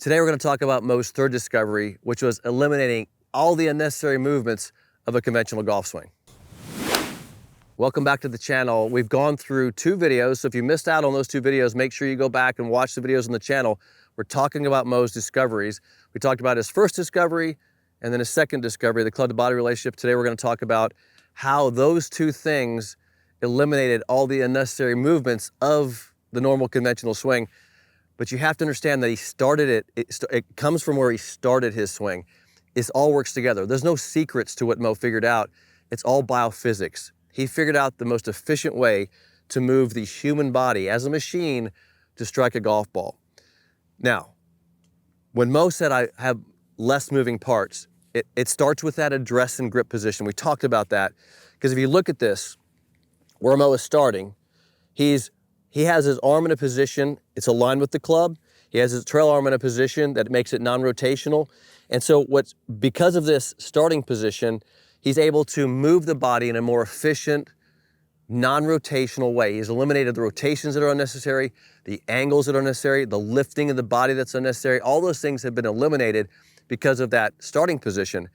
Today we're going to talk about Moes' third discovery, which was eliminating all the unnecessary movements of a conventional golf swing. Welcome back to the channel. We've gone through 2 videos, so if you missed out on those 2 videos, make sure you go back and watch the videos on the channel. We're talking about Moes' discoveries. We talked about his first discovery and then his second discovery, the club-to-body relationship. Today we're going to talk about how those 2 things eliminated all the unnecessary movements of the normal conventional swing. But you have to understand that he started it comes from where he started his swing. It all works together. There's no secrets to what Mo figured out. It's all biophysics. He figured out the most efficient way to move the human body as a machine to strike a golf ball. Now, when Mo said I have less moving parts, it starts with that address and grip position. We talked about that because if you look at this, where Mo is starting, he has his arm in a position, it's aligned with the club. He has his trail arm in a position that makes it non-rotational. And so because of this starting position, he's able to move the body in a more efficient, non-rotational way. He's eliminated the rotations that are unnecessary, the angles that are unnecessary, the lifting of the body that's unnecessary. All those things have been eliminated because of that starting position.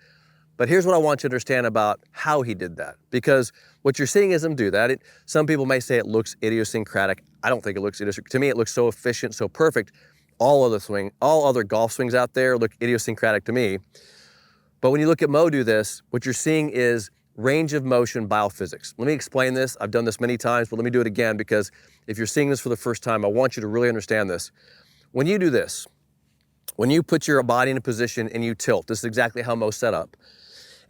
But here's what I want you to understand about how he did that, because what you're seeing is him do that. Some people may say it looks idiosyncratic. I don't think it looks idiosyncratic. To me, it looks so efficient, so perfect. All other golf swings out there look idiosyncratic to me. But when you look at Mo do this, what you're seeing is range of motion biophysics. Let me explain this. I've done this many times, but let me do it again, because if you're seeing this for the first time, I want you to really understand this. When you do this, when you put your body in a position and you tilt, this is exactly how Mo set up,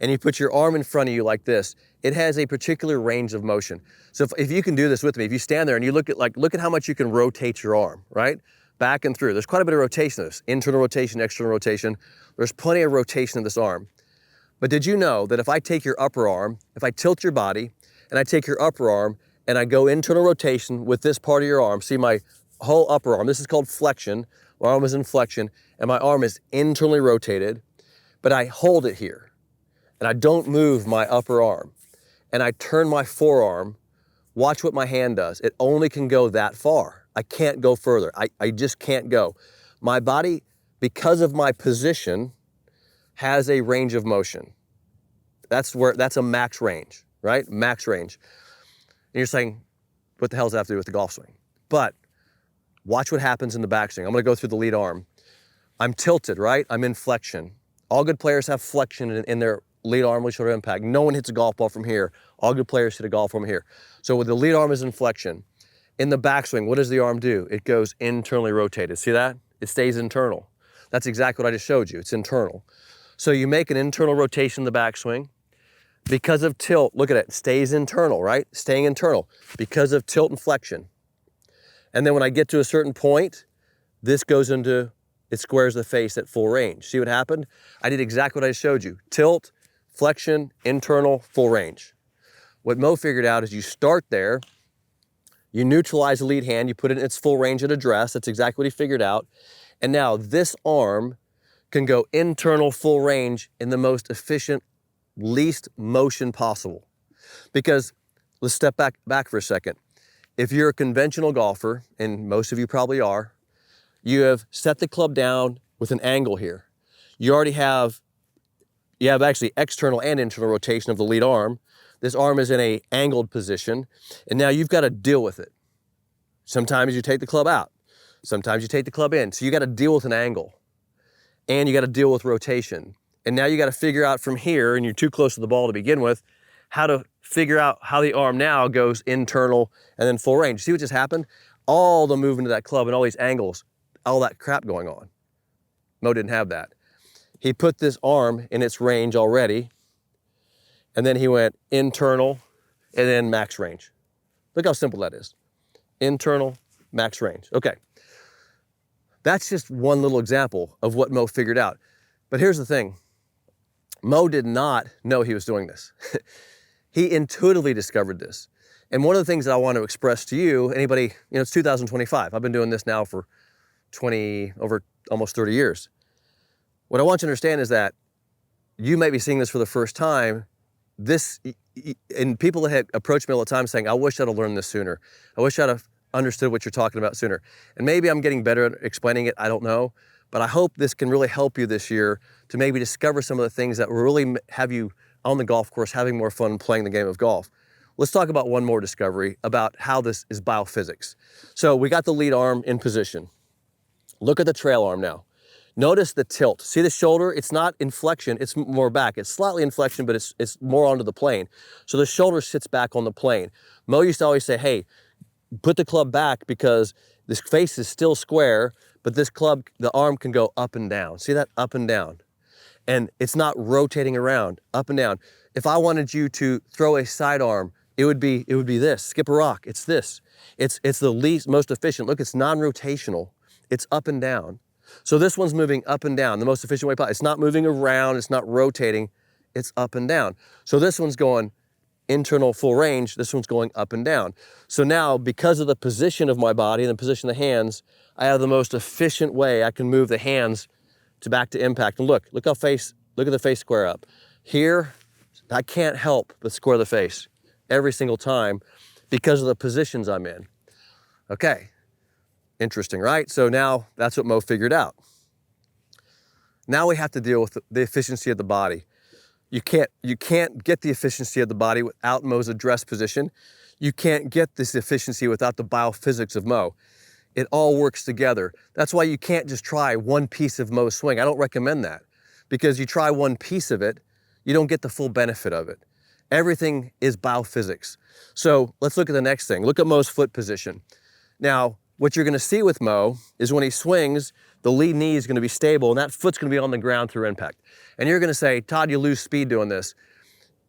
and you put your arm in front of you like this, it has a particular range of motion. So if you can do this with me, if you stand there and you look at how much you can rotate your arm, right? Back and through. There's quite a bit of rotation of this. Internal rotation, external rotation. There's plenty of rotation of this arm. But did you know that if I take your upper arm, if I tilt your body and I take your upper arm and I go internal rotation with this part of your arm, see my whole upper arm, this is called flexion, my arm is in flexion, and my arm is internally rotated, but I hold it here. And I don't move my upper arm, and I turn my forearm, watch what my hand does. It only can go that far. I can't go further. I just can't go. My body, because of my position, has a range of motion. That's a max range, right? Max range. And you're saying, what the hell does that have to do with the golf swing? But watch what happens in the backswing. I'm gonna go through the lead arm. I'm tilted, right? I'm in flexion. All good players have flexion in their lead arm, lead shoulder impact. No one hits a golf ball from here. All good players hit a golf from here. So with the lead arm is in flexion. In the backswing, what does the arm do? It goes internally rotated. See that? It stays internal. That's exactly what I just showed you. It's internal. So you make an internal rotation in the backswing. Because of tilt, look at it, stays internal, right? Staying internal because of tilt and flexion. And then when I get to a certain point, this goes into, it squares the face at full range. See what happened? I did exactly what I showed you. Tilt, flexion, internal, full range. What Mo figured out is you start there, you neutralize the lead hand, you put it in its full range at address. That's exactly what he figured out. And now this arm can go internal full range in the most efficient, least motion possible. Because let's step back for a second. If you're a conventional golfer, and most of you probably are, you have set the club down with an angle here. You have actually external and internal rotation of the lead arm. This arm is in a angled position, and now you've got to deal with it. Sometimes you take the club out. Sometimes you take the club in. So you got to deal with an angle, and you got to deal with rotation. And now you got to figure out from here, and you're too close to the ball to begin with, how to figure out how the arm now goes internal and then full range. See what just happened? All the movement of that club and all these angles, all that crap going on. Mo didn't have that. He put this arm in its range already, and then he went internal and then max range. Look how simple that is. Internal, max range. Okay. That's just one little example of what Mo figured out. But here's the thing. Mo did not know he was doing this. He intuitively discovered this. And one of the things that I want to express to you, anybody, it's 2025. I've been doing this now for over almost 30 years. What I want you to understand is that you may be seeing this for the first time. And people that had approached me all the time saying, I wish I'd have learned this sooner. I wish I'd have understood what you're talking about sooner. And maybe I'm getting better at explaining it, I don't know. but I hope this can really help you this year to maybe discover some of the things that will really have you on the golf course having more fun playing the game of golf. Let's talk about one more discovery about how this is biophysics. So we got the lead arm in position. Look at the trail arm now. Notice the tilt. See the shoulder? It's not inflection, it's more back. It's slightly inflection, but it's more onto the plane. So the shoulder sits back on the plane. Mo used to always say, hey, put the club back because this face is still square, but this club, the arm can go up and down. See that? Up and down. And it's not rotating around, up and down. If I wanted you to throw a sidearm, it would be this, skip a rock, it's this. It's the most efficient. Look, it's non-rotational. It's up and down. So this one's moving up and down, the most efficient way possible. It's not moving around, it's not rotating, it's up and down. So this one's going internal full range, this one's going up and down. So now, because of the position of my body and the position of the hands, I have the most efficient way I can move the hands to back to impact. And look at the face square up. Here, I can't help but square the face every single time because of the positions I'm in. Okay. Interesting, right? So now that's what Mo figured out. Now we have to deal with the efficiency of the body. You can't get the efficiency of the body without Mo's address position. You can't get this efficiency without the biophysics of Mo. It all works together. That's why you can't just try one piece of Mo's swing. I don't recommend that because you try one piece of it, you don't get the full benefit of it. Everything is biophysics. So let's look at the next thing. Look at Mo's foot position. Now, what you're gonna see with Mo is when he swings, the lead knee is gonna be stable and that foot's gonna be on the ground through impact. And you're gonna say, Todd, you lose speed doing this.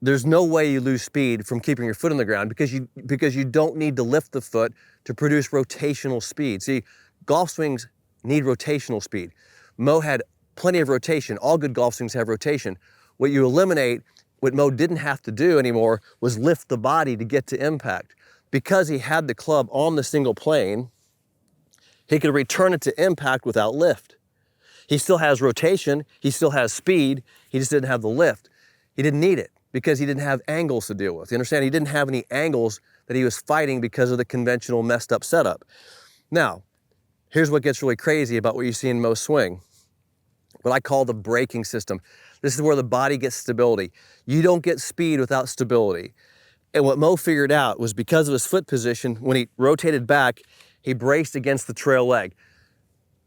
There's no way you lose speed from keeping your foot on the ground because you don't need to lift the foot to produce rotational speed. See, golf swings need rotational speed. Mo had plenty of rotation. All good golf swings have rotation. What you eliminate, what Mo didn't have to do anymore was lift the body to get to impact. Because he had the club on the single plane, he could return it to impact without lift. He still has rotation, he still has speed, he just didn't have the lift. He didn't need it because he didn't have angles to deal with. You understand? He didn't have any angles that he was fighting because of the conventional messed up setup. Now, here's what gets really crazy about what you see in Mo's swing. What I call the braking system. This is where the body gets stability. You don't get speed without stability. And what Mo figured out was because of his foot position, when he rotated back, he braced against the trail leg.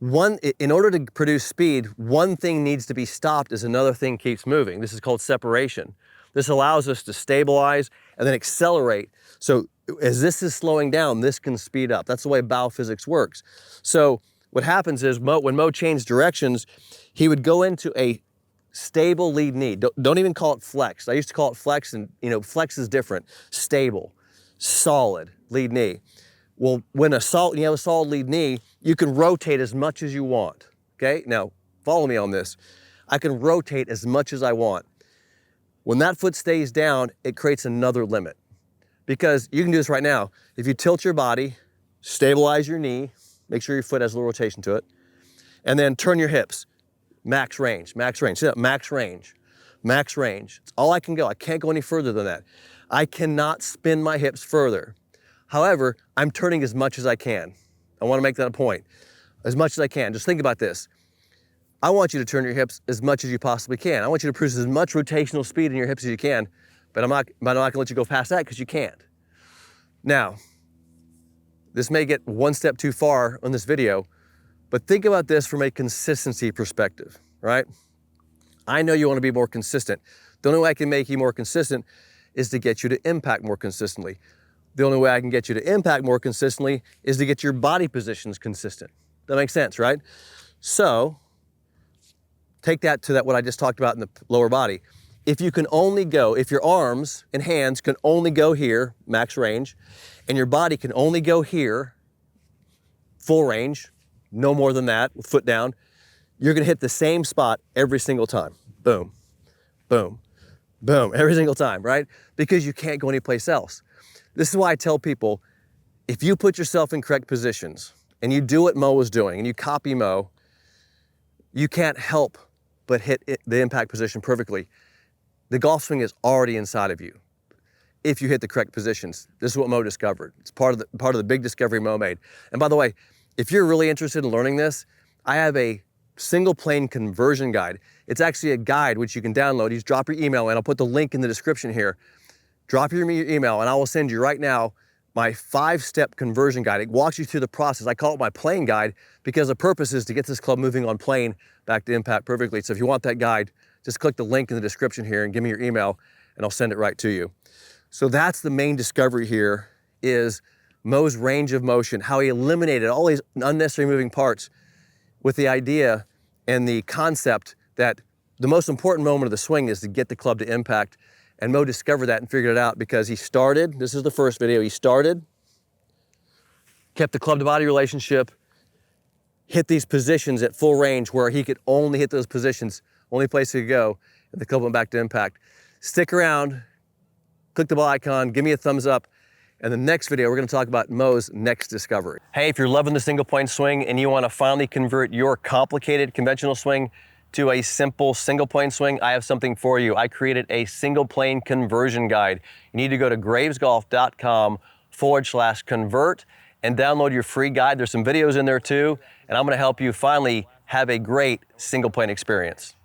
In order to produce speed, one thing needs to be stopped as another thing keeps moving. This is called separation. This allows us to stabilize and then accelerate. So as this is slowing down, this can speed up. That's the way biophysics works. So what happens is when Mo changed directions, he would go into a stable lead knee. Don't even call it flex. I used to call it flex, and flex is different. Stable, solid lead knee. Well, when you have a solid lead knee, you can rotate as much as you want, okay? Now, follow me on this. I can rotate as much as I want. When that foot stays down, it creates another limit. Because you can do this right now. If you tilt your body, stabilize your knee, make sure your foot has a little rotation to it, and then turn your hips. Max range, max range. See that? Max range, max range. It's all I can go. I can't go any further than that. I cannot spin my hips further. However, I'm turning as much as I can. I want to make that a point. As much as I can. Just think about this. I want you to turn your hips as much as you possibly can. I want you to produce as much rotational speed in your hips as you can, but I'm not going to let you go past that because you can't. Now, this may get one step too far on this video, but think about this from a consistency perspective, right? I know you want to be more consistent. The only way I can make you more consistent is to get you to impact more consistently. The only way I can get you to impact more consistently is to get your body positions consistent. That makes sense, right? So, take that to what I just talked about in the lower body. If your arms and hands can only go here, max range, and your body can only go here, full range, no more than that, with foot down, you're gonna hit the same spot every single time. Boom, boom, boom, every single time, right? Because you can't go anyplace else. This is why I tell people, if you put yourself in correct positions and you do what Mo was doing and you copy Mo, you can't help but hit the impact position perfectly. The golf swing is already inside of you if you hit the correct positions. This is what Mo discovered. It's part of the big discovery Mo made. And by the way, if you're really interested in learning this, I have a single plane conversion guide. It's actually a guide which you can download. You just drop your email and I'll put the link in the description here. Drop your email and I will send you right now my 5-step conversion guide. It walks you through the process. I call it my plane guide because the purpose is to get this club moving on plane back to impact perfectly. So if you want that guide, just click the link in the description here and give me your email and I'll send it right to you. So that's the main discovery here, is Moes' range of motion, how he eliminated all these unnecessary moving parts with the idea and the concept that the most important moment of the swing is to get the club to impact. And Mo discovered that and figured it out because he started, this is the first video, he started, kept the club to body relationship, hit these positions at full range where he could only hit those positions, only place he could go, and the club went back to impact. Stick around, click the bell icon, give me a thumbs up, and the next video we're gonna talk about Mo's next discovery. Hey, if you're loving the single plane swing and you wanna finally convert your complicated conventional swing to a simple single plane swing, I have something for you. I created a single plane conversion guide. You need to go to gravesgolf.com/convert and download your free guide. There's some videos in there too, and I'm gonna help you finally have a great single plane experience.